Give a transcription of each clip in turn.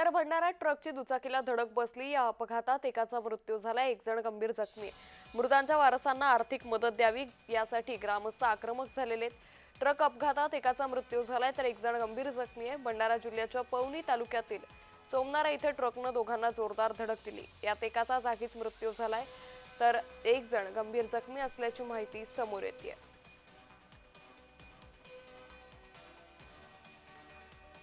तर भंडाऱ्यात ट्रकची दुचाकीला धडक बसली। या अपघातात एकाचा मृत्यू झाला, एक जण गंभीर जखमी आहे। मृतांच्या वारसांना आर्थिक मदत द्यावी यासाठी ग्रामस्थ आक्रमक झालेले आहेत। ट्रक अपघातात एकाचा मृत्यू झालाय तर एक जण गंभीर जखमी आहे। भंडारा जिल्ह्याच्या पवनी तालुक्यातील सोमनारा इथे ट्रकनं दोघांना जोरदार धडक दिली। यात एकाचा जागीच मृत्यू झालाय तर एक जण गंभीर जखमी असल्याची माहिती समोर येते।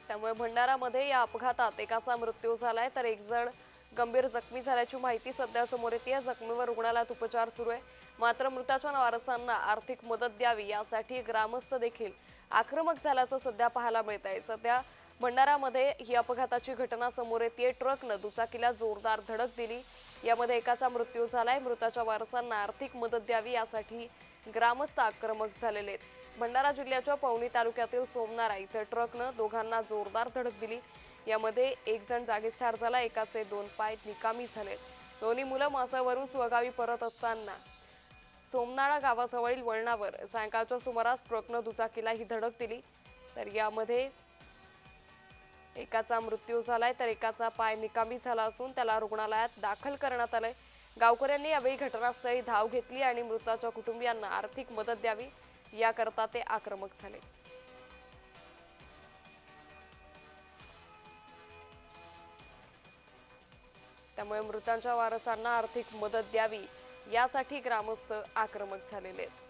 त्यामुळे भंडारामध्ये या अपघातात एकाचा मृत्यू झालाय तर एक जण गंभीर जखमी झाल्याची माहिती सध्या समोर येते। जखमीवर रुग्णालयात उपचार सुरू आहे। मात्र मृताच्या वारसांना आर्थिक मदत द्यावी यासाठी ग्रामस्थ देखील आक्रमक झाल्याचं सध्या पाहायला मिळत आहे। सध्या भंडारामध्ये ही अपघाताची घटना समोर येते। ट्रकनं दुचाकीला जोरदार धडक दिली, यामध्ये एकाचा मृत्यू झालाय। मृताच्या वारसांना आर्थिक मदत द्यावी यासाठी ग्रामस्थ आक्रमक झालेले आहेत। भंडारा जिल्ह्याच्या पवनी तालुक्यातील सोमनारा इथे ट्रकनं दोघांना जोरदार धडक दिली, यामध्ये एक जण जागीच ठार झाला, एकाचे 2 पाय निकामी झाले। दोन्ही मुलं मासावरून स्वगावी परत असताना सोमनाळा गावाजवळील वळणावर सायंकाळच्या सुमारास ट्रकनं दुचाकीला ही धडक दिली, तर यामध्ये एकाचा मृत्यू झालाय तर एकाचा पाय निकामी झाला असून त्याला रुग्णालयात दाखल करण्यात आलंय। गावकऱ्यांनी यावेळी घटनास्थळी धाव घेतली आणि मृताच्या कुटुंबियांना आर्थिक मदत द्यावी याकरता ते आक्रमक झाले। त्यामुळे मृतांच्या वारसांना आर्थिक मदत द्यावी यासाठी ग्रामस्थ आक्रमक झालेले आहेत।